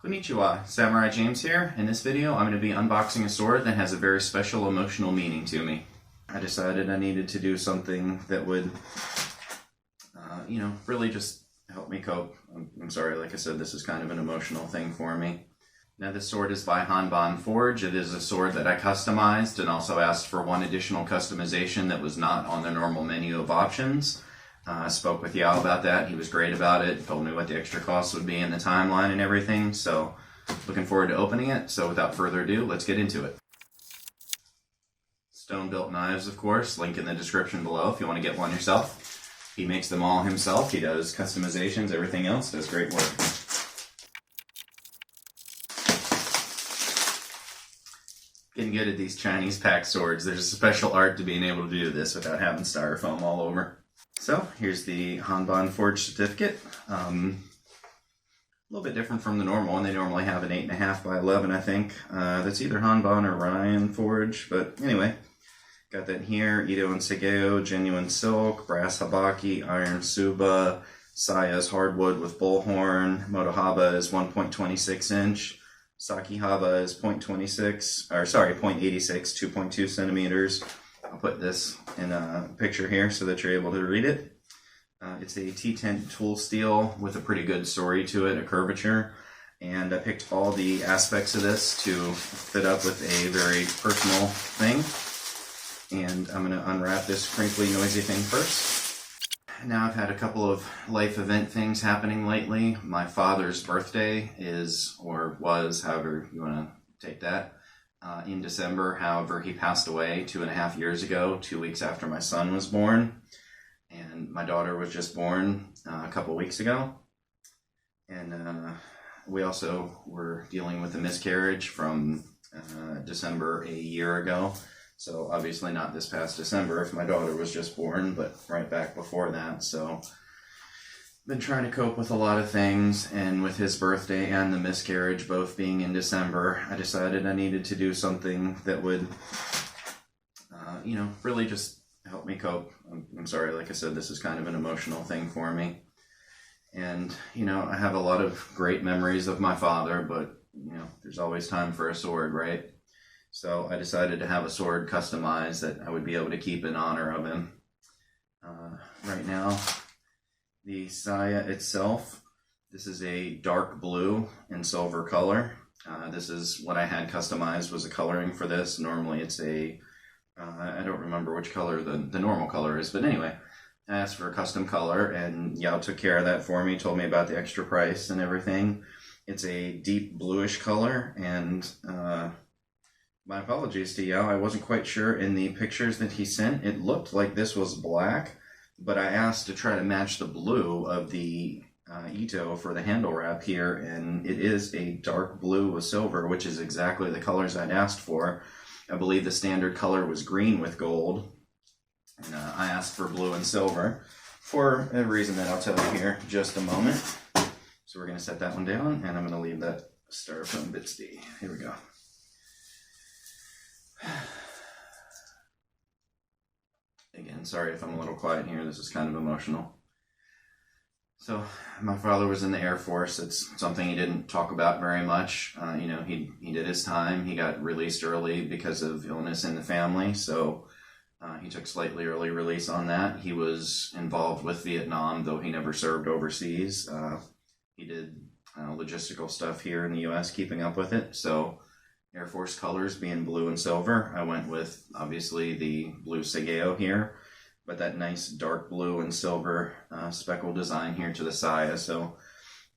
Konnichiwa, Samurai James here. In this video, I'm going to be unboxing a sword that has a very special emotional meaning to me. I decided I needed to do something that would, really just help me cope. I'm sorry, like I said, this is kind of an emotional thing for me. Now, this sword is by Hanbon Forge. It is a sword that I customized and also asked for one additional customization that was not on the normal menu of options. I spoke with Yao about that. He was great about it, told me what the extra costs would be in the timeline and everything, so looking forward to opening it. So without further ado, let's get into it. Stone-built knives, of course, link in the description below if you want to get one yourself. He makes them all himself. He does customizations, everything else, does great work. Getting good at these Chinese pack swords. There's a special art to being able to do this without having styrofoam all over. So here's the Hanbon Forge certificate. A little bit different from the normal one. They normally have an 8.5 by 11, I think. That's either Hanbon or Ryan Forge, but anyway, got that here. Ito and Segeo, genuine silk, brass habaki, iron suba, Saya's hardwood with bullhorn, Motohaba is 1.26 inch, Sakihaba is 0.86, 2.2 centimeters. I'll put this in a picture here so that you're able to read it. It's a T10 tool steel with a pretty good story to it, a curvature. And I picked all the aspects of this to fit up with a very personal thing. And I'm going to unwrap this crinkly, noisy thing first. Now I've had a couple of life event things happening lately. My father's birthday is, or was, however you want to take that, in December. However, he passed away 2.5 years ago, 2 weeks after my son was born. And my daughter was just born a couple weeks ago. And we also were dealing with a miscarriage from December a year ago. So obviously not this past December if my daughter was just born, but right back before that. So been trying to cope with a lot of things, and with his birthday and the miscarriage both being in December, I decided I needed to do something that would, really just help me cope. I'm sorry, like I said, this is kind of an emotional thing for me. And, I have a lot of great memories of my father, but, there's always time for a sword, right? So I decided to have a sword customized that I would be able to keep in honor of him. Right now, the Saya itself, this is a dark blue and silver color. This is what I had customized, was a coloring for this. Normally it's a, I don't remember which color the normal color is, but anyway, I asked for a custom color and Yao took care of that for me, told me about the extra price and everything. It's a deep bluish color, and my apologies to Yao, I wasn't quite sure in the pictures that he sent. It looked like this was black, but I asked to try to match the blue of the Ito for the handle wrap here, and it is a dark blue with silver, which is exactly the colors I'd asked for. I believe the standard color was green with gold, and I asked for blue and silver for a reason that I'll tell you here in just a moment. So we're going to set that one down, and I'm going to leave that styrofoam bits be. Here we go. Again, sorry if I'm a little quiet here. This is kind of emotional. So, my father was in the Air Force. It's something he didn't talk about very much. He did his time. He got released early because of illness in the family. So, he took slightly early release on that. He was involved with Vietnam, though he never served overseas. He did logistical stuff here in the U.S., keeping up with it. So, Air Force colors being blue and silver. I went with, obviously, the blue Segeo here, but that nice dark blue and silver speckle design here to the Saya. So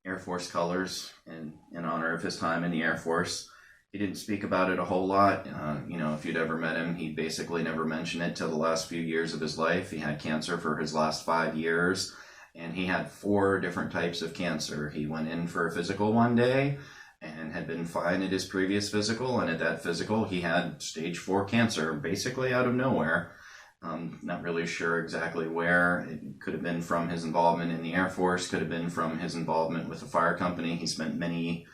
Air Force colors in honor of his time in the Air Force. He didn't speak about it a whole lot. If you'd ever met him, he basically never mentioned it till the last few years of his life. He had cancer for his last 5 years, and he had 4 different types of cancer. He went in for a physical one day and had been fine at his previous physical, and at that physical he had stage 4 cancer, basically out of nowhere. Not really sure exactly where. It could have been from his involvement in the Air Force, could have been from his involvement with the fire company. He spent many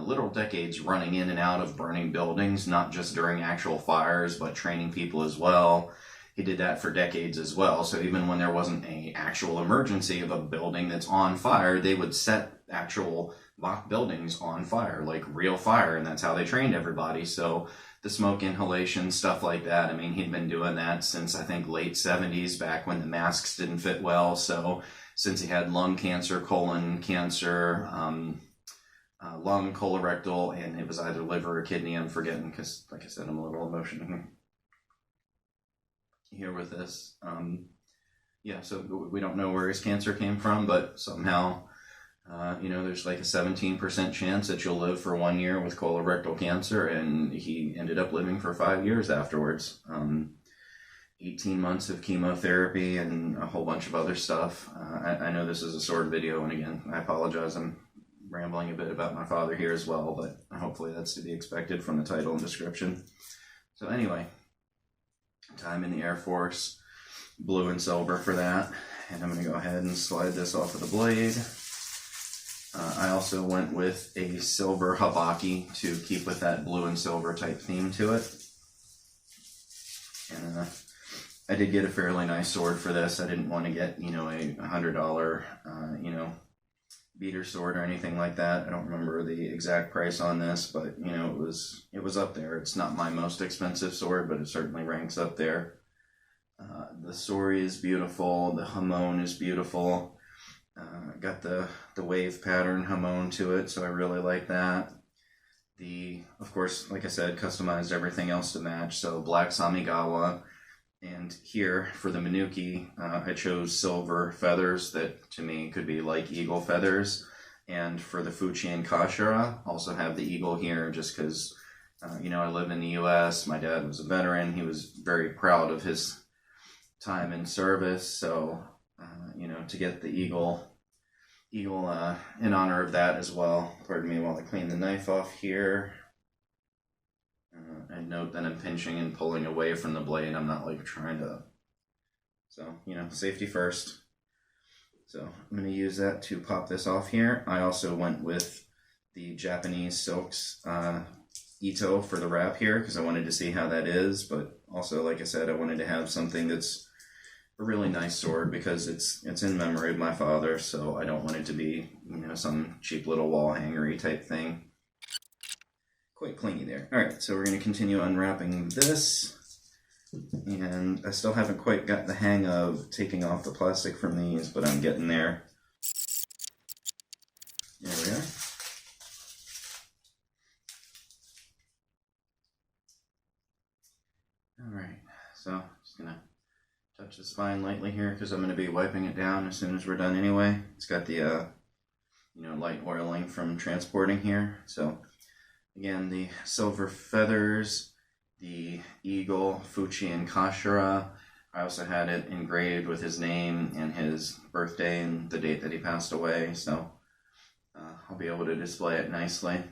literal decades running in and out of burning buildings, not just during actual fires, but training people as well. He did that for decades as well. So even when there wasn't an actual emergency of a building that's on fire, they would set actual mock buildings on fire, like real fire, and that's how they trained everybody. So the smoke inhalation, stuff like that, I mean, he'd been doing that since, I think, late 70s, back when the masks didn't fit well. So since he had lung cancer, colon cancer, lung, colorectal, and it was either liver or kidney, I'm forgetting, because, like I said, I'm a little emotional here with this. Yeah, so we don't know where his cancer came from, but somehow, there's like a 17% chance that you'll live for 1 year with colorectal cancer, and he ended up living for 5 years afterwards. 18 months of chemotherapy and a whole bunch of other stuff. I know this is a sword video, and again, I apologize, I'm rambling a bit about my father here as well, but hopefully that's to be expected from the title and description. So anyway, time in the Air Force, blue and silver for that, and I'm going to go ahead and slide this off of the blade. I also went with a silver habaki to keep with that blue and silver type theme to it. And I did get a fairly nice sword for this. I didn't want to get, a $100, beater sword or anything like that. I don't remember the exact price on this, but, it was up there. It's not my most expensive sword, but it certainly ranks up there. The sori is beautiful. The hamon is beautiful. Got the wave pattern hamon to it, so I really like that. Of course, like I said, customized everything else to match. So black samigawa, and here for the manuki, I chose silver feathers that to me could be like eagle feathers. And for the fuchi and kashira, also have the eagle here just because, I live in the U.S. My dad was a veteran. He was very proud of his time in service, so to get the eagle in honor of that as well. Pardon me while I clean the knife off here. And note that I'm pinching and pulling away from the blade. I'm not like trying to, so safety first. So I'm going to use that to pop this off here. I also went with the Japanese silks Ito for the wrap here because I wanted to see how that is, but also, like I said, I wanted to have something that's a really nice sword because it's in memory of my father, so I don't want it to be, some cheap little wall hangery type thing. Quite clingy there. Alright, so we're going to continue unwrapping this, and I still haven't quite got the hang of taking off the plastic from these, but I'm getting there. There we are. Alright, so just going to touch the spine lightly here because I'm going to be wiping it down as soon as we're done anyway. It's got the, light oiling from transporting here. So, again, the silver feathers, the eagle, fuchi, and kashira. I also had it engraved with his name and his birthday and the date that he passed away. So, I'll be able to display it nicely.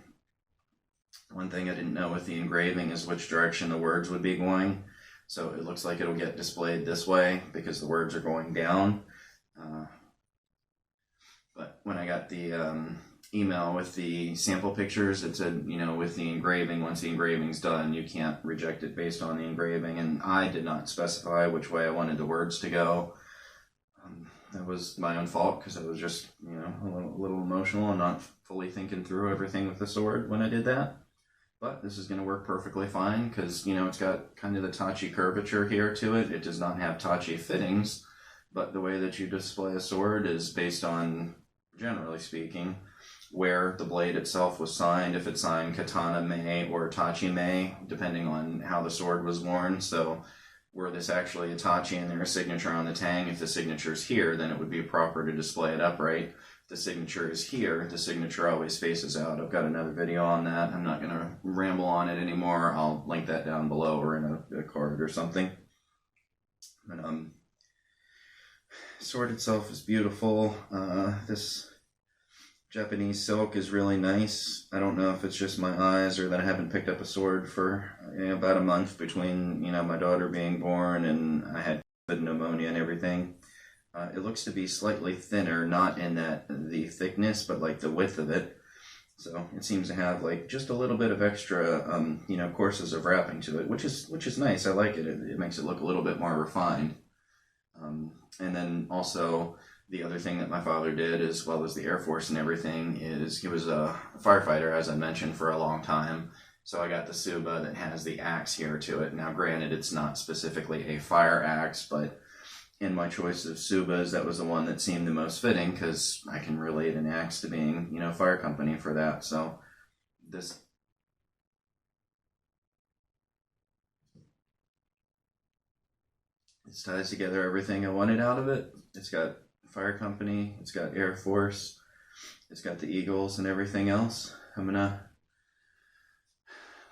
One thing I didn't know with the engraving is which direction the words would be going. So it looks like it'll get displayed this way because the words are going down. But when I got the email with the sample pictures, it said, with the engraving, once the engraving's done, you can't reject it based on the engraving. And I did not specify which way I wanted the words to go. That was my own fault because I was just, a little emotional and not fully thinking through everything with the sword when I did that. But this is going to work perfectly fine because, it's got kind of the tachi curvature here to it. It does not have tachi fittings, but the way that you display a sword is based on, generally speaking, where the blade itself was signed, if it's signed katana mei or tachi mei, depending on how the sword was worn. So were this actually a tachi and there's a signature on the tang, if the signature is here, then it would be proper to display it upright. The signature is here, the signature always faces out. I've got another video on that. I'm not going to ramble on it anymore. I'll link that down below or in a card or something. But sword itself is beautiful. This Japanese silk is really nice. I don't know if it's just my eyes or that I haven't picked up a sword for about a month between my daughter being born and I had pneumonia and everything. It looks to be slightly thinner, not in that the thickness, but like the width of it. So it seems to have like just a little bit of extra, courses of wrapping to it, which is nice. I like it. It makes it look a little bit more refined. And then also the other thing that my father did, as well as the Air Force and everything, is he was a firefighter, as I mentioned, for a long time. So I got the Suba that has the axe here to it. Now, granted, it's not specifically a fire axe, but in my choice of Subas, that was the one that seemed the most fitting, because I can relate an axe to being, you know, fire company for that. So this ties together everything I wanted out of it. It's got fire company, it's got Air Force, it's got the Eagles and everything else. I'm gonna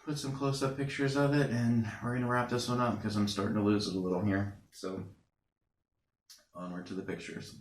put some close-up pictures of it, and we're gonna wrap this one up because I'm starting to lose it a little here. So onward to the pictures.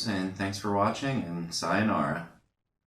And thanks for watching, and sayonara.